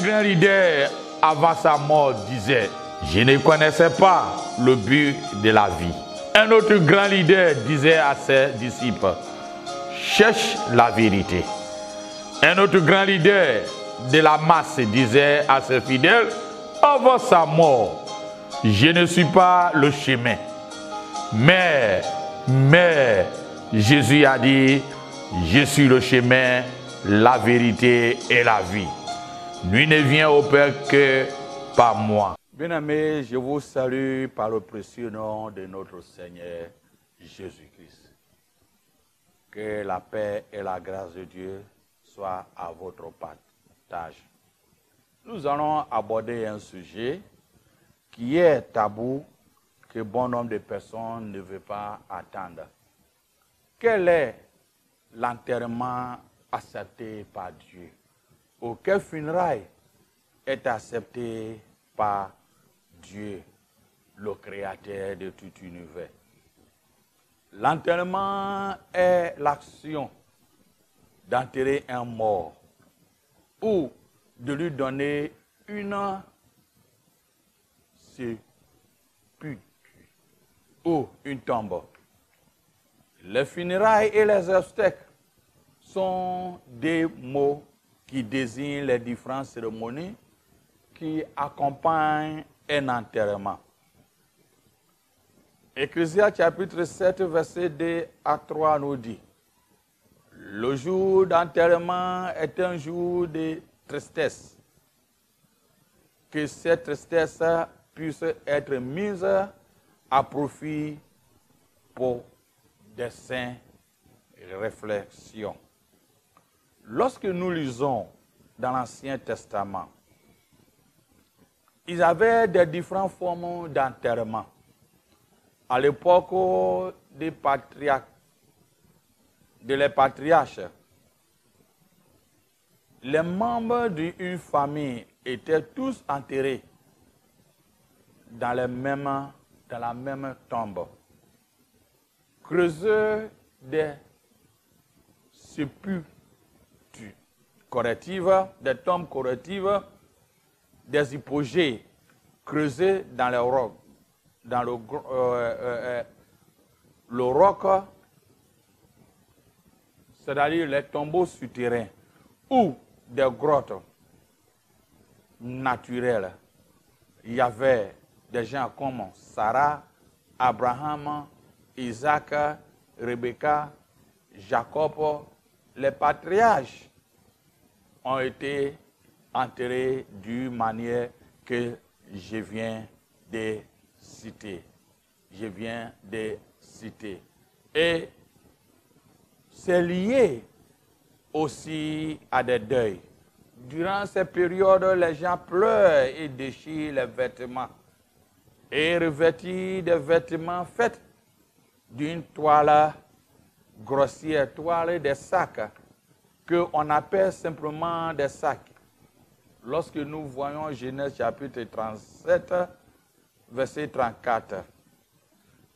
grand leader, avant sa mort, disait, je ne connaissais pas le but de la vie. Un autre grand leader disait à ses disciples, cherche la vérité. Un autre grand leader de la masse disait à ses fidèles, avant sa mort, je ne suis pas le chemin. Mais Jésus a dit, je suis le chemin, la vérité et la vie. Nul ne vient au Père que par moi. Bien-aimés, je vous salue par le précieux nom de notre Seigneur Jésus-Christ. Que la paix et la grâce de Dieu soient à votre partage. Nous allons aborder un sujet qui est tabou, que bon nombre de personnes ne veulent pas attendre. Quel est l'enterrement accepté par Dieu? Ou quel funérail est accepté par Dieu, le créateur de tout univers? L'enterrement est l'action d'enterrer un mort ou de lui donner une sépulture ou une tombe. Les funérailles et les obsèques sont des mots qui désignent les différentes cérémonies qui accompagnent un enterrement. Ecclésiaste chapitre 7, verset 2 à 3 nous dit, le jour d'enterrement est un jour de tristesse. Que cette tristesse puisse être mise à profit pour des saintes réflexions. Lorsque nous lisons dans l'Ancien Testament, ils avaient des différentes formes d'enterrement. À l'époque des patriarches, les membres d'une famille étaient tous enterrés dans la même tombe. Creuser des sépultures correctives, des tombes correctives, des hypogées creusées dans le roc, le roc, c'est-à-dire les tombeaux souterrains, ou des grottes naturelles. Il y avait des gens comme Sarah, Abraham, Isaac, Rebecca, Jacob. Les patriarches ont été enterrés d'une manière que je viens de citer. Et c'est lié aussi à des deuils. Durant ces périodes, les gens pleurent et déchirent les vêtements et revêtirent des vêtements faits d'une toile grossière, toile des sacs, qu'on appelle simplement des sacs. Lorsque nous voyons Genèse chapitre 37, verset 34,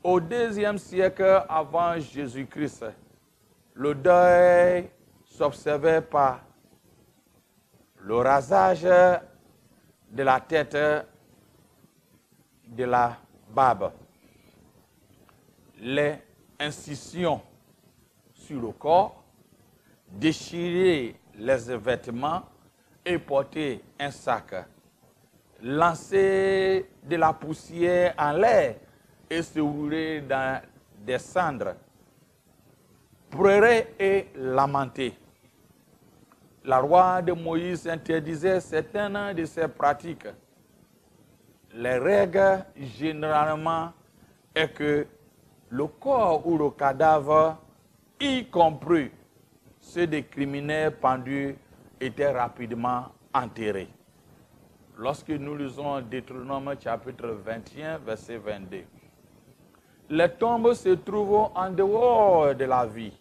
au IIe siècle avant Jésus-Christ, le deuil s'observait par le rasage de la tête, de la barbe, les incisions sur le corps, déchirer les vêtements et porter un sac, lancer de la poussière en l'air et se rouler dans des cendres, pleurer et lamenter. La loi de Moïse interdisait certaines de ces pratiques. Les règles, généralement, est que le corps ou le cadavre, y compris ceux des criminels pendus, étaient rapidement enterrés. Lorsque nous lisons Deutéronome chapitre 21, verset 22, les tombes se trouvent en dehors de la vie,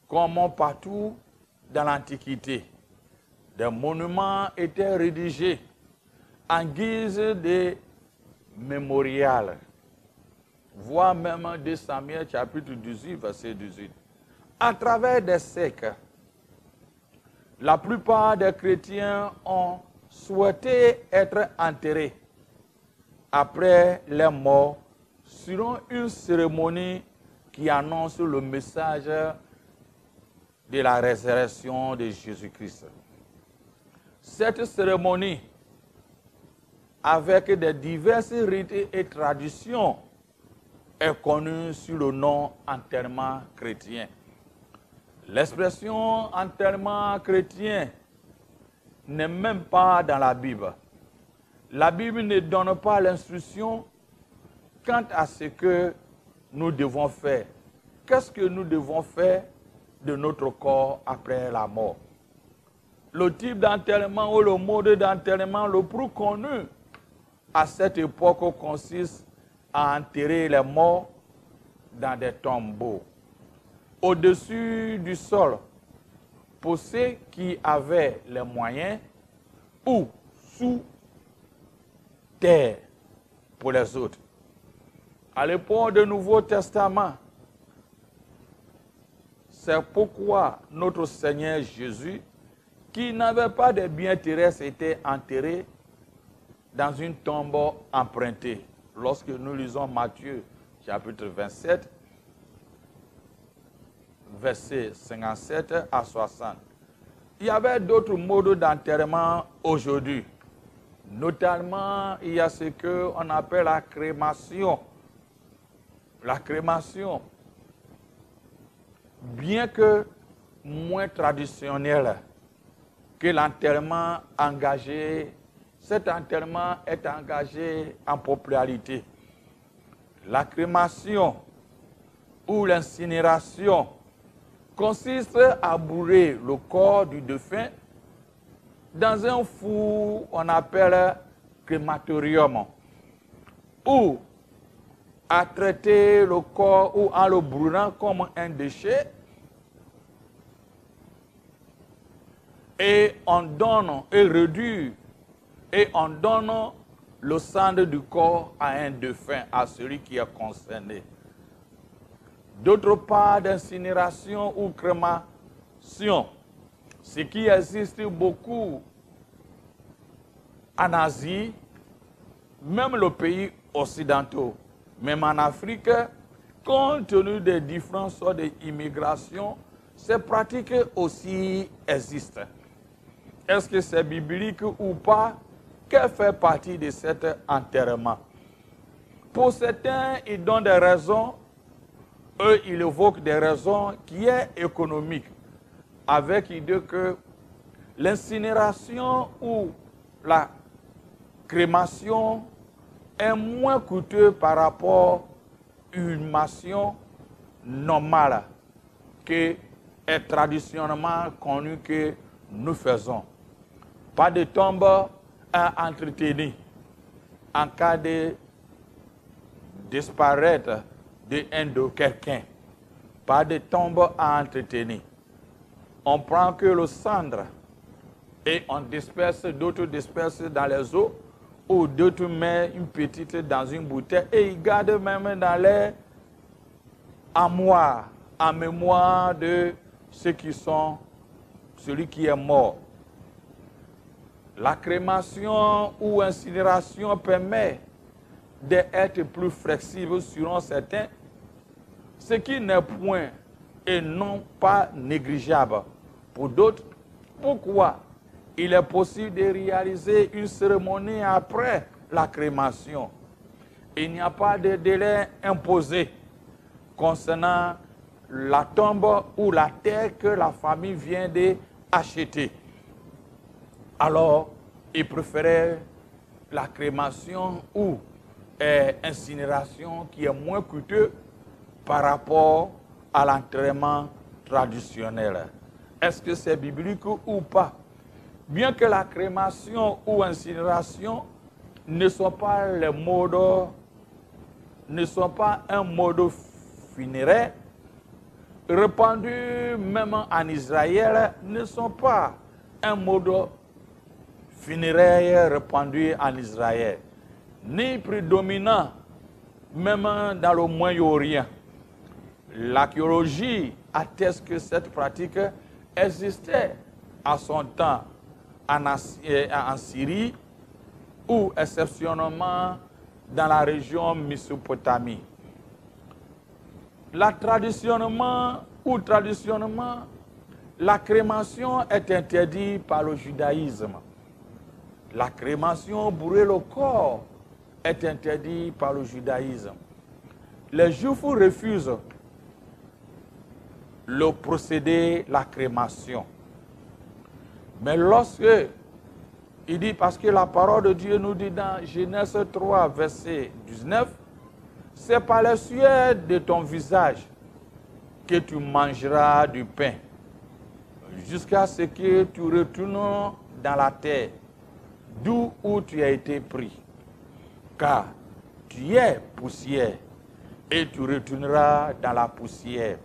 comme partout dans l'Antiquité. Des monuments étaient rédigés en guise de mémorial, voire même de Samuel chapitre 18, verset 18. À travers des siècles, La plupart des chrétiens ont souhaité être enterrés après leur mort selon une cérémonie qui annonce le message de la résurrection de Jésus-Christ. Cette cérémonie, avec des diverses rites et traditions, est connue sous le nom enterrement chrétien. L'expression enterrement chrétien n'est même pas dans la Bible. La Bible ne donne pas l'instruction quant à ce que nous devons faire. Qu'est-ce que nous devons faire de notre corps après la mort? Le type d'enterrement ou le mode d'enterrement le plus connu à cette époque consiste à enterrer les morts dans des tombeaux au-dessus du sol pour ceux qui avaient les moyens ou sous terre pour les autres. À l'époque du Nouveau Testament, c'est pourquoi notre Seigneur Jésus, qui n'avait pas de biens terrestres, était enterré dans une tombe empruntée. Lorsque nous lisons Matthieu chapitre 27, versets 57 à 60. Il y avait d'autres modes d'enterrement aujourd'hui. Notamment, il y a ce qu'on appelle la crémation. La crémation, bien que moins traditionnelle que l'enterrement engagé, cet enterrement est engagé en popularité. La crémation ou l'incinération consiste à brûler le corps du défunt dans un four qu'on appelle crématorium, ou à traiter le corps ou en le brûlant comme un déchet, et on donne et réduit et on donne le sang du corps à un défunt, à celui qui est concerné. D'autre part, d'incinération ou crémation, ce qui existe beaucoup en Asie, même les pays occidentaux, même en Afrique, compte tenu des différentes sortes d'immigration, ces pratiques aussi existent. Est-ce que c'est biblique ou pas? Quelle fait partie de cet enterrement? Pour certains, ils donnent des raisons. Eux, ils évoquent des raisons qui sont économiques, avec l'idée que l'incinération ou la crémation est moins coûteux par rapport à une inhumation normale qui est traditionnellement connue que nous faisons. Pas de tombe à entretenir en cas de disparaître de quelqu'un. Pas de tombe à entretenir. On prend que le cendre et on disperse, d'autres dispersent dans les eaux, ou d'autres mettent une petite dans une bouteille et ils gardent même dans les armoires en mémoire de ceux qui sont, celui qui est mort. La crémation ou incinération permet d'être plus flexible selon certains, ce qui n'est point et non pas négligeable pour d'autres. Pourquoi? Il est possible de réaliser une cérémonie après la crémation. Il n'y a pas de délai imposé concernant la tombe ou la terre que la famille vient d'acheter. Alors, il préférait la crémation ou incinération qui est moins coûteux par rapport à l'enterrement traditionnel. Est-ce que c'est biblique ou pas? Bien que la crémation ou incinération ne soit pas les modes, ne soit pas un mode funéraire, répandu même en Israël, ne sont pas un mode funéraire répandu en Israël, ni prédominant même dans le Moyen-Orient. L'archéologie atteste que cette pratique existait à son temps en Syrie ou exceptionnellement dans la région Mésopotamie. Traditionnellement, la crémation est interdite par le judaïsme. La crémation, brûler le corps, est interdite par le judaïsme. Les Juifs refusent le procédé, la crémation. Mais lorsque, il dit, parce que la parole de Dieu nous dit dans Genèse 3, verset 19, c'est par la sueur de ton visage que tu mangeras du pain, jusqu'à ce que tu retournes dans la terre, d'où tu as été pris. Car tu es poussière, et tu retourneras dans la poussière.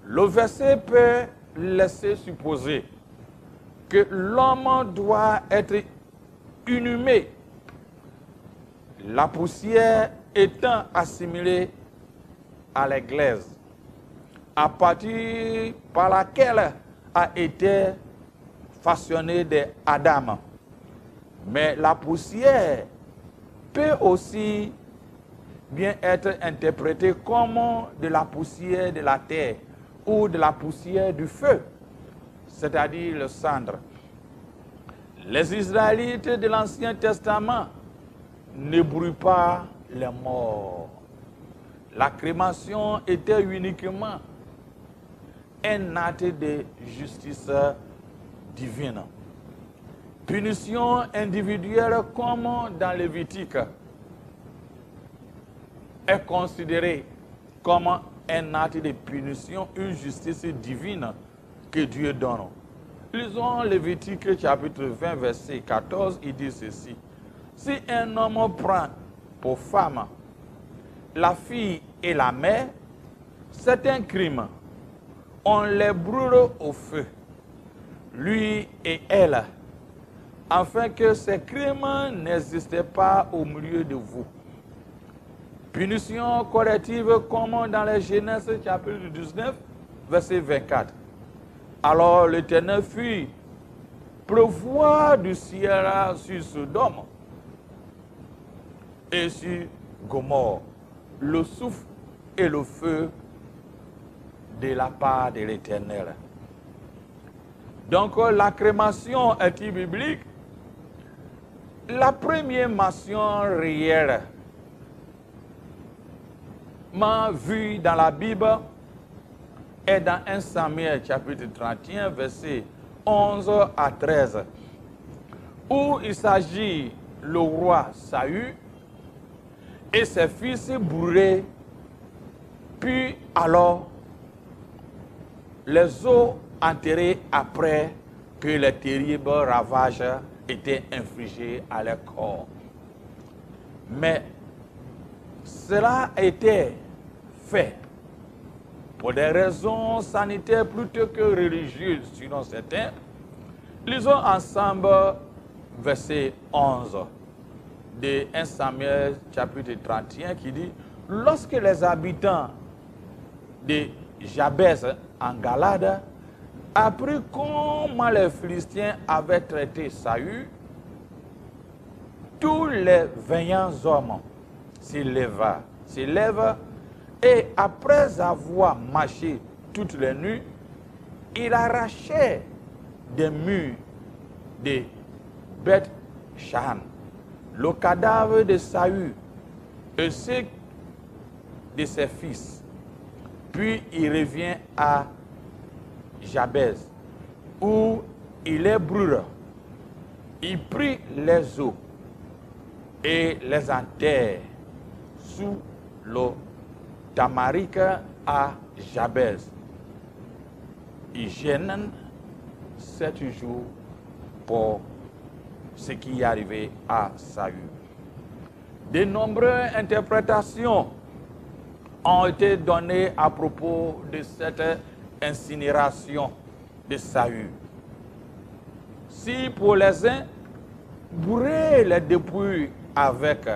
Le verset peut laisser supposer que l'homme doit être inhumé, la poussière étant assimilée à l'église, à partir par laquelle a été façonné d'Adam. Mais la poussière peut aussi bien être interprétée comme de la poussière de la terre ou de la poussière du feu, c'est-à-dire le cendre. Les Israélites de l'Ancien Testament ne brûlent pas les morts. La crémation était uniquement un acte de justice divine. Punition individuelle comme dans Lévitique est considérée comme un acte de punition, une justice divine que Dieu donne. Lisons Lévitique chapitre 20, verset 14, il dit ceci. Si un homme prend pour femme la fille et la mère, c'est un crime. On les brûle au feu, lui et elle, afin que ces crimes n'existent pas au milieu de vous. Punition corrective comme dans les Genèse chapitre 19, verset 24. Alors l'Éternel fit pleuvoir du ciel sur Sodome et sur Gomorrhe, le souffle et le feu de la part de l'Éternel. Donc la crémation est biblique. La première mention réelle vue dans la Bible est dans 1 Samuel chapitre 31, verset 11 à 13, où il s'agit le roi Saül et ses fils brûlés, puis alors les os enterrés après que les terribles ravages étaient infligés à leur corps. Mais cela a été fait pour des raisons sanitaires plutôt que religieuses, sinon certains. Lisons ensemble verset 11 de 1 Samuel chapitre 31 qui dit « Lorsque les habitants de Jabès en Galade apprirent comment les Philistins avaient traité Saül, tous les vaillants hommes s'élèvent et après avoir marché toutes les nuits, il arrachait des murs de Beth-Shan, le cadavre de Saül et ceux de ses fils. Puis il revient à Jabès, où il les brûle. Il prit les eaux et les enterre sous le tamaric à Jabès. Il gêne 7 jours pour ce qui est arrivé à Saül. De nombreuses interprétations ont été données à propos de cette incinération de Saül. Si pour les uns, brûler les dépouilles avait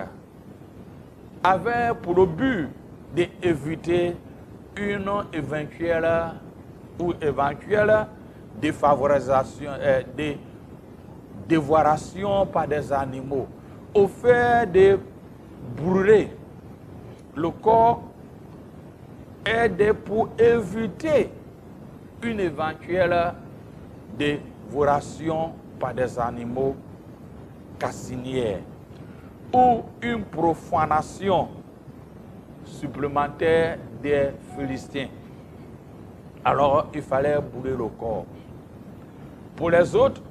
pour le but d'éviter une éventuelle défavorisation, dévoration par des animaux, au fait de brûler le corps, est pour éviter une éventuelle dévoration par des animaux cassinières ou une profanation supplémentaire des Philistins. Alors, il fallait brûler le corps. Pour les autres,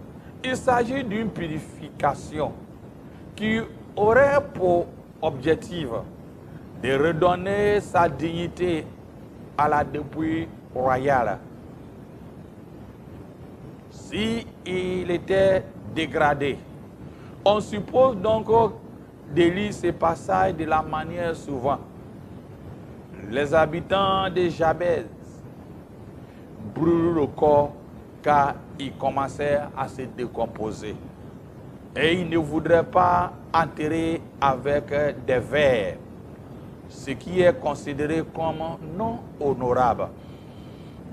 il s'agit d'une purification qui aurait pour objectif de redonner sa dignité à la dépouille royale. Si il était dégradé, on suppose donc de lire ces passages de la manière suivante. Les habitants de Jabez brûlent le corps car il commençait à se décomposer. Et ils ne voudraient pas enterrer avec des vers, ce qui est considéré comme non honorable.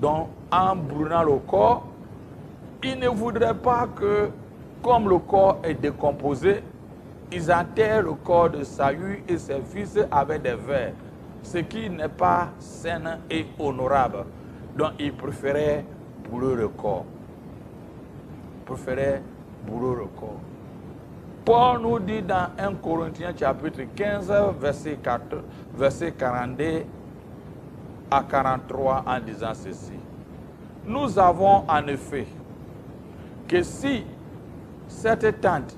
Donc, en brûlant le corps, ils ne voudraient pas que, comme le corps est décomposé, ils enterrent le corps de Saül et ses fils avec des vers, ce qui n'est pas sain et honorable. Donc, ils préféraient brûler le corps. Paul nous dit dans 1 Corinthiens chapitre 15, verset 42 à 43 en disant ceci. Nous avons en effet que si cette tente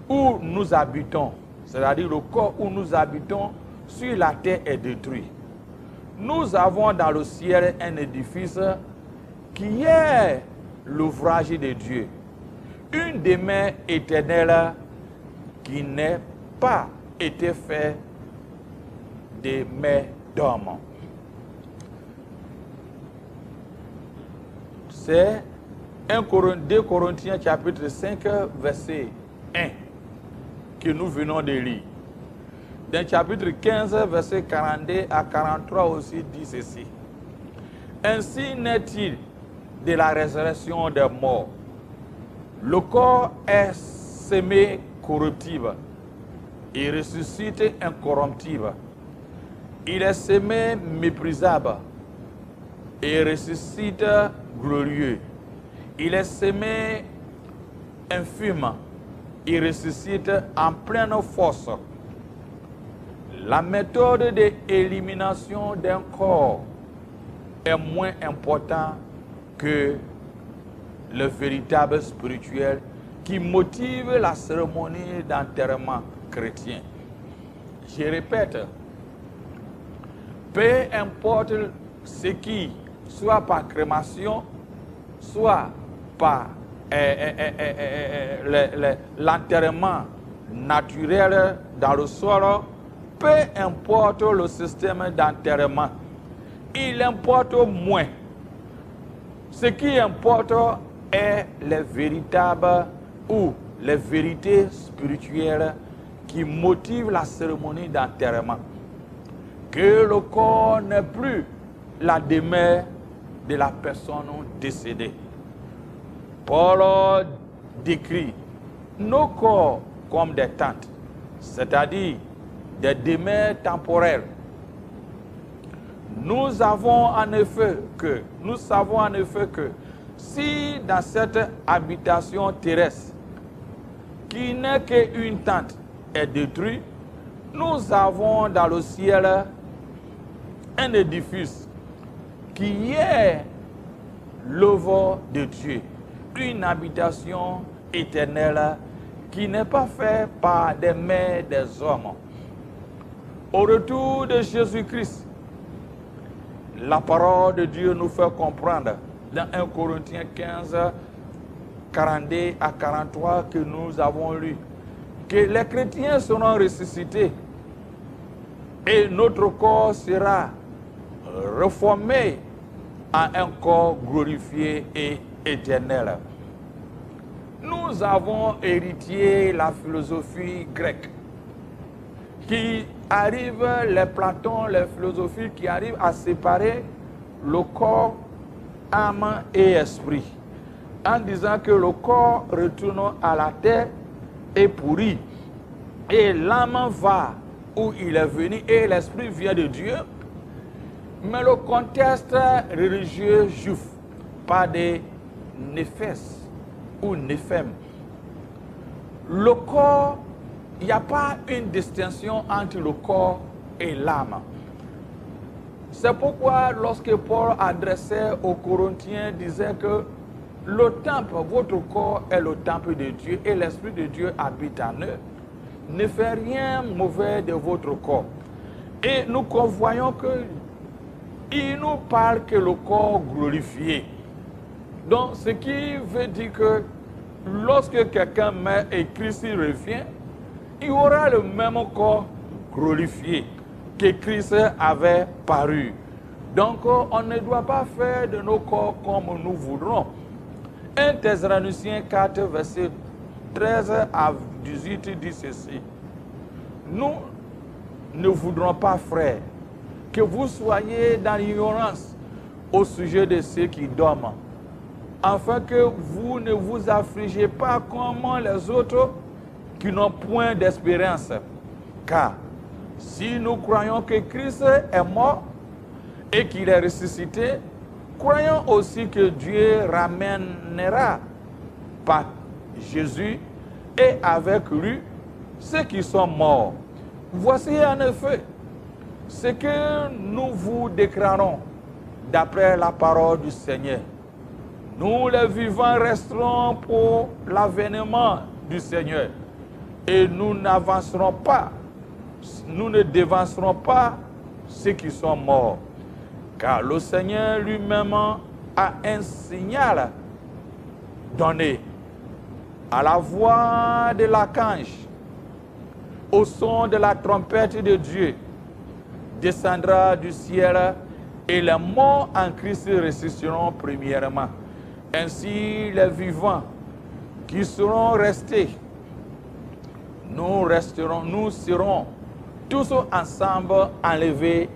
où nous habitons, c'est-à-dire le corps où nous habitons sur la terre est détruit, nous avons dans le ciel un édifice qui est l'ouvrage de Dieu, une demeure éternelle qui n'est pas été faite de mains d'hommes. C'est 2 Corinthiens chapitre 5, verset 1 que nous venons de lire. Dans chapitre 15, verset 42 à 43 aussi dit ceci. Ainsi n'est-il de la résurrection des morts. Le corps est semé corruptible, il ressuscite incorruptible. Il est semé méprisable et ressuscite glorieux. Il est semé infime, il ressuscite en pleine force. La méthode d'élimination d'un corps est moins importante que le véritable spirituel qui motive la cérémonie d'enterrement chrétien. Je répète, peu importe ce qui, soit par crémation, soit par l'enterrement naturel dans le sol, peu importe le système d'enterrement, il importe moins. Ce qui importe est les véritables ou les vérités spirituelles qui motivent la cérémonie d'enterrement. Que le corps n'est plus la demeure de la personne décédée. Paul décrit nos corps comme des tentes, c'est-à-dire des demeures temporelles. Nous savons en effet que si dans cette habitation terrestre, qui n'est qu'une tente, est détruite, nous avons dans le ciel un édifice qui est l'œuvre de Dieu, une habitation éternelle qui n'est pas faite par des mains des hommes. Au retour de Jésus-Christ, la parole de Dieu nous fait comprendre dans 1 Corinthiens 15, 42 à 43 que nous avons lu, que les chrétiens seront ressuscités et notre corps sera reformé en un corps glorifié et éternel. Nous avons hérité la philosophie grecque qui arrive, les Platon, les philosophies qui arrivent à séparer le corps, âme et esprit. en disant que le corps retourne à la terre et pourrit, et l'âme va où il est venu, et l'esprit vient de Dieu. Mais le contexte religieux juif, pas des néphès ou néphèmes. Le corps, il n'y a pas une distinction entre le corps et l'âme. C'est pourquoi lorsque Paul adressait aux Corinthiens, disait que le temple, votre corps est le temple de Dieu et l'Esprit de Dieu habite en eux. Ne faites rien mauvais de votre corps. Et nous voyons qu'il nous parle que le corps glorifié. Donc, ce qui veut dire que lorsque quelqu'un meurt et Christ revient, il aura le même corps glorifié que Christ avait paru. Donc, on ne doit pas faire de nos corps comme nous voudrons. 1 Thessaloniciens 4, verset 13 à 18 dit ceci. Nous ne voudrons pas, frères, que vous soyez dans l'ignorance au sujet de ceux qui dorment, afin que vous ne vous affligez pas comme les autres qui n'ont point d'espérance. Car si nous croyons que Christ est mort et qu'il est ressuscité, croyons aussi que Dieu ramènera par Jésus et avec lui ceux qui sont morts. Voici en effet ce que nous vous déclarons d'après la parole du Seigneur. Nous les vivants resterons pour l'avènement du Seigneur et nous n'avancerons pas, nous ne dévancerons pas ceux qui sont morts. Car le Seigneur lui-même a un signal donné à la voix de l'archange, au son de la trompette de Dieu, descendra du ciel et les morts en Christ ressusciteront premièrement. Ainsi les vivants qui seront restés, nous serons tous ensemble enlevés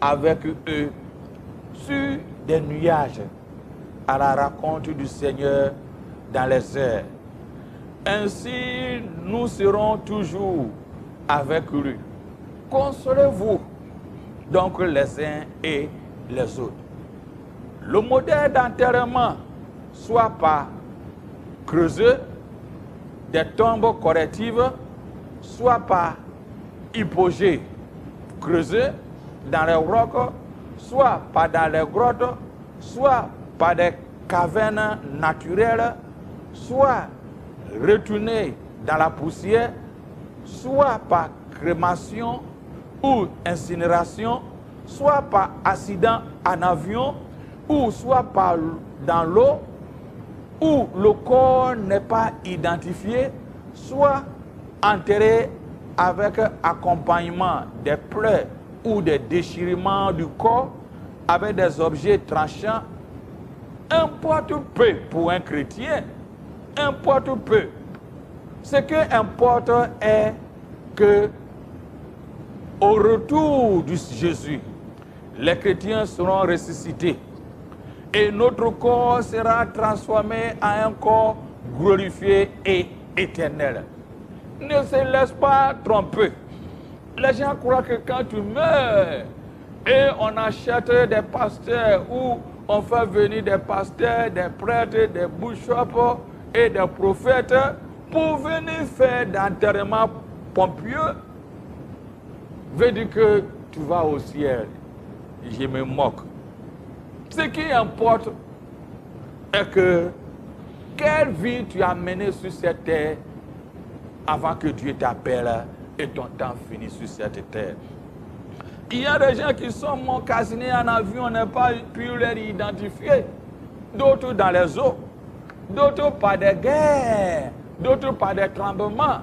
avec eux sur des nuages à la rencontre du Seigneur dans les airs. Ainsi nous serons toujours avec lui. Consolez-vous donc les uns et les autres. Le modèle d'enterrement soit par creuser des tombes correctives, soit par hypogée, creuser dans les rocs, soit par dans les grottes, soit par des cavernes naturelles, soit retourner dans la poussière, soit par crémation ou incinération, soit par accident en avion, ou soit par dans l'eau, où le corps n'est pas identifié, soit enterré avec accompagnement des plaies ou des déchirements du corps, avec des objets tranchants. Importe peu pour un chrétien, importe peu. Ce qui importe est que au retour de Jésus, les chrétiens seront ressuscités et notre corps sera transformé en un corps glorifié et éternel. Ne se laisse pas tromper. Les gens croient que quand tu meurs et on achète des pasteurs ou on fait venir des pasteurs, des prêtres, des bishops et des prophètes pour venir faire d'enterrement pompeux, veut dire que tu vas au ciel. Je me moque. Ce qui importe est que quelle vie tu as menée sur cette terre avant que Dieu t'appelle et ton temps finit sur cette terre. Il y a des gens qui sont mocasinés en avion, on n'a pas pu les identifier. D'autres dans les eaux, d'autres par des guerres, d'autres par des tremblements.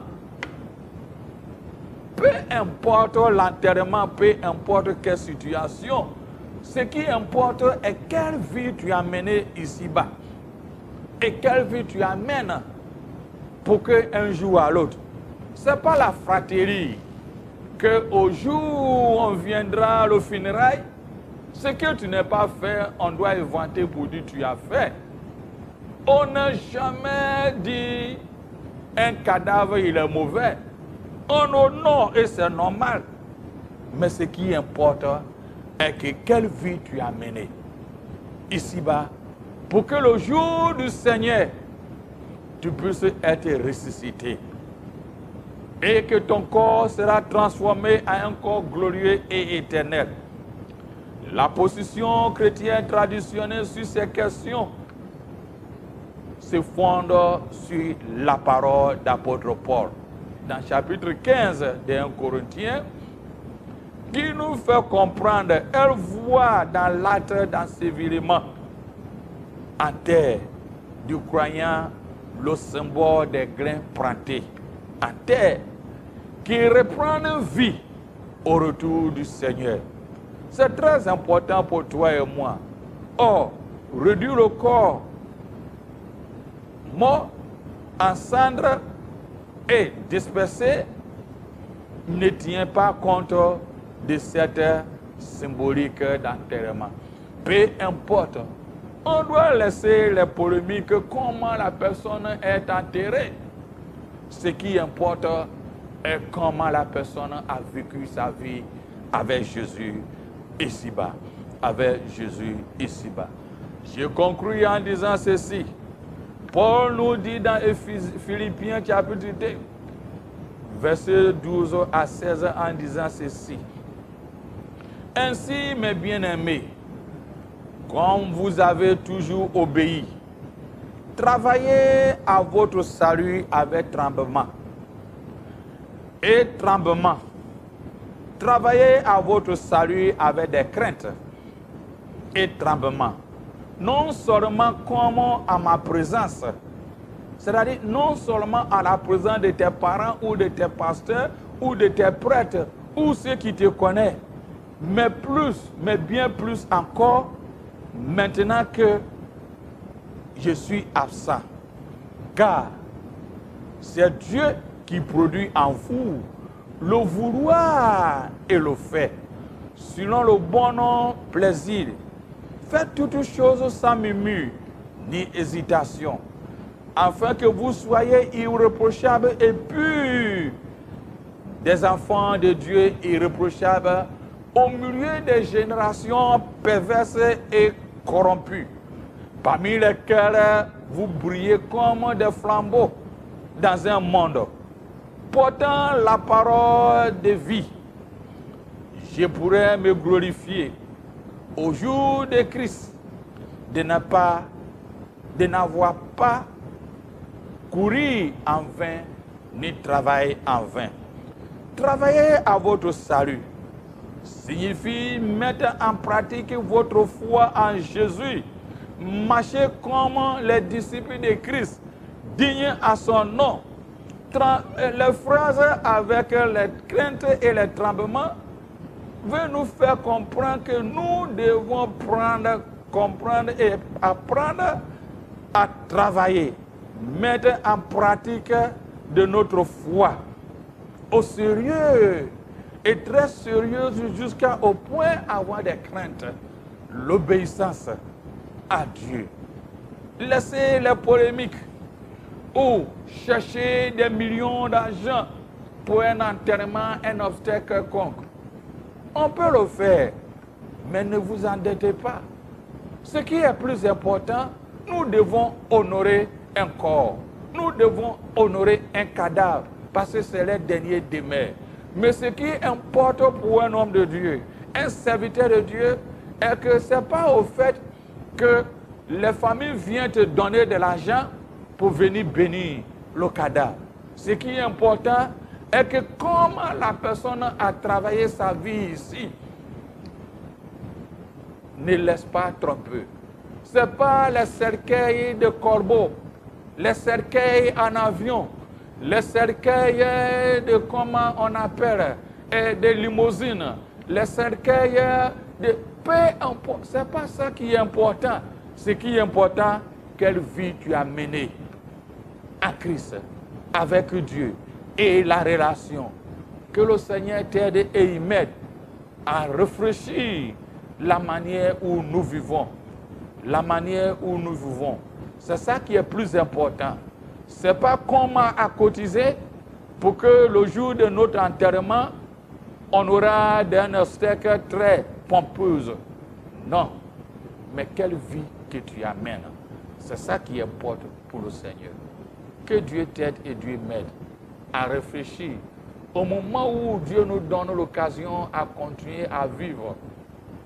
Peu importe l'enterrement, peu importe quelle situation, ce qui importe est quelle vie tu as menée ici-bas et quelle vie tu amènes pour qu'un jour à l'autre. Ce n'est pas la fratrie qu'au jour où on viendra le funérail, ce que tu n'as pas fait, on doit inventer pour dire tu as fait. On n'a jamais dit un cadavre, il est mauvais. On honore et c'est normal. Mais ce qui importe est que quelle vie tu as menée ici-bas pour que le jour du Seigneur, tu puisses être ressuscité. Et que ton corps sera transformé en un corps glorieux et éternel. La position chrétienne traditionnelle sur ces questions se fonde sur la parole d'apôtre Paul. Dans le chapitre 15 de 1 Corinthiens, qui nous fait comprendre, elle voit dans l'acte d'ensevelissement en terre du croyant le symbole des grains plantés en terre qui reprennent vie au retour du Seigneur. C'est très important pour toi et moi. Or, réduire le corps mort en cendres et dispersé ne tient pas compte de cette symbolique d'enterrement. Peu importe, on doit laisser les polémiques comment la personne est enterrée. Ce qui importe est comment la personne a vécu sa vie avec Jésus ici-bas. Avec Jésus ici-bas. Je conclue en disant ceci. Paul nous dit dans Philippiens chapitre 2, versets 12 à 16 en disant ceci. Ainsi, mes bien-aimés, comme vous avez toujours obéi, travaillez à votre salut avec tremblement. Et tremblement. Travaillez à votre salut avec des craintes et tremblement. Non seulement comme à ma présence, c'est-à-dire non seulement à la présence de tes parents ou de tes pasteurs ou de tes prêtres ou ceux qui te connaissent, mais plus, mais bien plus encore, maintenant que je suis absent. Car c'est Dieu qui produit en vous le vouloir et le fait, selon le bon plaisir. Faites toutes choses sans murmure ni hésitation, afin que vous soyez irréprochables et purs, des enfants de Dieu irréprochables, au milieu des générations perverses et corrompues, parmi lesquelles vous brillez comme des flambeaux dans un monde portant la parole de vie. Je pourrais me glorifier au jour de Christ de n'avoir pas couru en vain ni travaillé en vain. Travailler à votre salut signifie mettre en pratique votre foi en Jésus, marcher comme les disciples de Christ, dignes à son nom. Les phrases avec les craintes et les tremblements veut nous faire comprendre que nous devons comprendre et apprendre à travailler, mettre en pratique de notre foi au sérieux et très sérieuse jusqu'au point d'avoir des craintes, l'obéissance à Dieu. Laissez les polémiques ou chercher des millions d'argent pour un enterrement, un obstacle quelconque. On peut le faire, mais ne vous endettez pas. Ce qui est plus important, nous devons honorer un corps. Nous devons honorer un cadavre, parce que c'est le dernier demeure. Mais ce qui importe pour un homme de Dieu, un serviteur de Dieu, est que ce n'est pas au fait que les familles viennent te donner de l'argent pour venir bénir le cadavre. Ce qui est important est que comment la personne a travaillé sa vie ici, ne laisse pas tromper. Ce n'est pas les cercueils de corbeaux, les cercueils en avion, les cercueils de comment on appelle, des limousines, les cercueils de peu importe. Ce n'est pas ça qui est important. Ce qui est important, quelle vie tu as menée à Christ, avec Dieu et la relation. Que le Seigneur t'aide et y m'aide à réfléchir la manière où nous vivons. La manière où nous vivons. C'est ça qui est plus important. Ce n'est pas comment à cotiser pour que le jour de notre enterrement, on aura des obstacles très pompeuses. Non. Mais quelle vie que tu amènes. C'est ça qui importe pour le Seigneur. Que Dieu t'aide et Dieu m'aide à réfléchir au moment où Dieu nous donne l'occasion à continuer à vivre,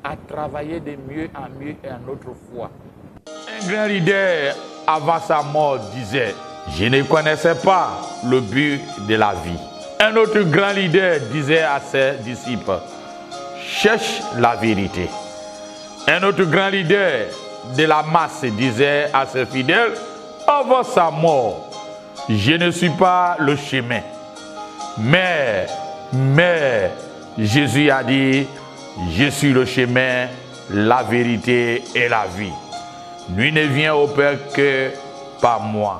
à travailler de mieux en mieux et en notre foi. Un grand leader, avant sa mort, disait « Je ne connaissais pas le but de la vie ». Un autre grand leader disait à ses disciples « Cherche la vérité ». Un autre grand leader de la masse disait à ses fidèles « Avant sa mort, je ne suis pas le chemin. » Mais Jésus a dit « Je suis le chemin, la vérité et la vie. Nul ne vient au Père que par moi. »